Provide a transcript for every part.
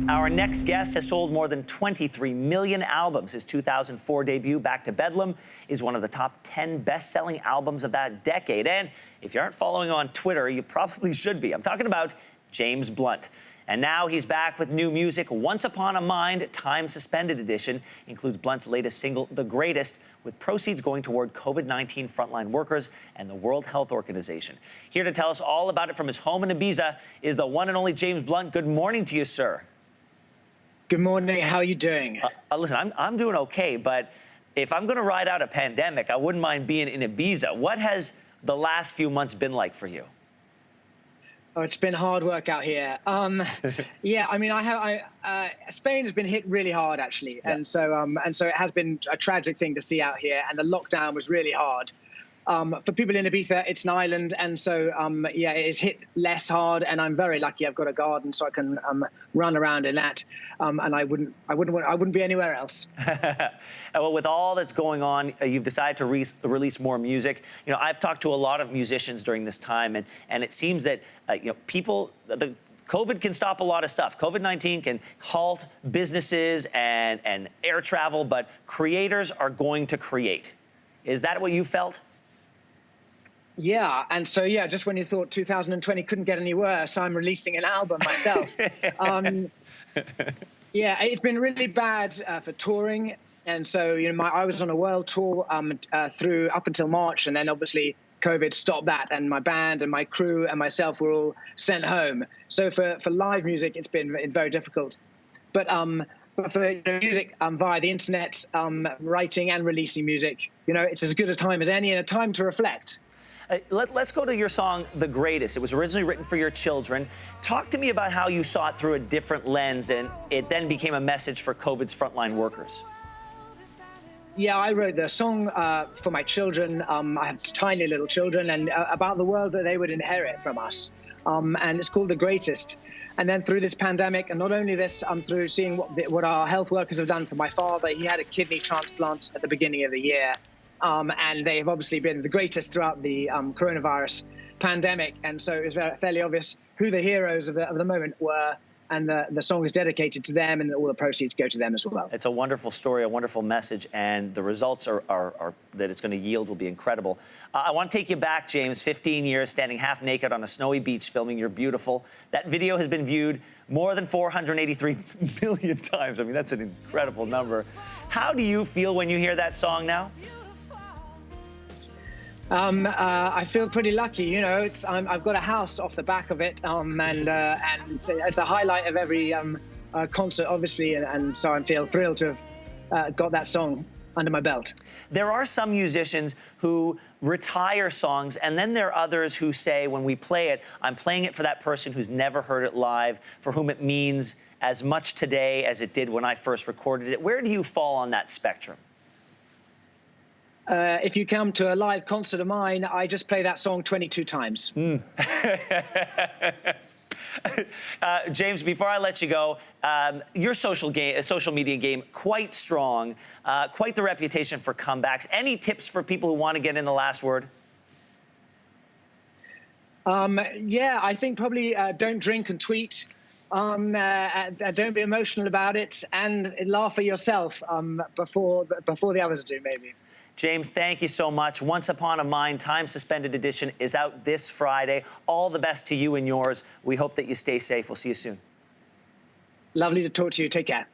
Our next guest has sold more than 23 million albums. His 2004 debut, Back to Bedlam, is one of the top 10 best-selling albums of that decade. And if you aren't following on Twitter, you probably should be. I'm talking about James Blunt. And now he's back with new music. Once Upon a Mind, Time Suspended Edition, includes Blunt's latest single, The Greatest, with proceeds going toward COVID-19 frontline workers and the World Health Organization. Here to tell us all about it from his home in Ibiza is the one and only James Blunt. Good morning to you, sir. Good morning. How are you doing? Listen, I'm doing okay, but if I'm going to ride out a pandemic, I wouldn't mind being in Ibiza. What has the last few months been like for you? Oh, it's been hard work out here. Yeah, I mean, Spain has been hit really hard, actually, yeah. and so it has been a tragic thing to see out here, and the lockdown was really hard. For people in Ibiza, it's an island, and so yeah, it is hit less hard. And I'm very lucky. I've got a garden, so I can run around in that. And I wouldn't be anywhere else. Well, with all that's going on, you've decided to release more music. You know, I've talked to a lot of musicians during this time, and it seems that you know, COVID can stop a lot of stuff. COVID-19 can halt businesses and air travel, but creators are going to create. Is that what you felt? Yeah, and so, yeah, just when you thought 2020 couldn't get any worse, I'm releasing an album myself. Yeah, it's been really bad for touring. And so, you know, I was on a world tour through up until March, and then obviously COVID stopped that, and my band and my crew and myself were all sent home. So for live music, it's been very difficult. But for music via the internet, writing and releasing music, you know, it's as good a time as any, and a time to reflect. Let's go to your song, The Greatest. It was originally written for your children. Talk to me about how you saw it through a different lens, and it then became a message for COVID's frontline workers. Yeah, I wrote the song for my children. I have tiny little children, and about the world that they would inherit from us. And it's called The Greatest. And then through this pandemic, and not only this, through seeing what our health workers have done for my father. He had a kidney transplant at the beginning of the year. And they have obviously been the greatest throughout the coronavirus pandemic. And so it was fairly obvious who the heroes of the moment were. And the song is dedicated to them, and all the proceeds go to them as well. It's a wonderful story, a wonderful message, and the results are that it's going to yield will be incredible. I want to take you back, James, 15 years standing half naked on a snowy beach filming You're Beautiful. That video has been viewed more than 483 million times. I mean, that's an incredible number. How do you feel when you hear that song now? I feel pretty lucky, you know. I've got a house off the back of it, and it's a highlight of every concert, obviously, and so I feel thrilled to have got that song under my belt. There are some musicians who retire songs, and then there are others who say, when we play it, I'm playing it for that person who's never heard it live, for whom it means as much today as it did when I first recorded it. Where do you fall on that spectrum? If you come to a live concert of mine, I just play that song 22 times. James, before I let you go, your social media game, quite strong, quite the reputation for comebacks. Any tips for people who want to get in the last word? Yeah, I think probably don't drink and tweet. Don't be emotional about it, and laugh at yourself before the others do, maybe. James, thank you so much. Once Upon a Mind, Time Suspended Edition is out this Friday. All the best to you and yours. We hope that you stay safe. We'll see you soon. Lovely to talk to you. Take care.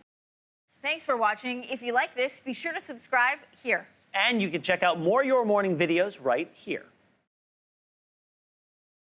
Thanks for watching. If you like this, be sure to subscribe here. And you can check out more Your Morning videos right here.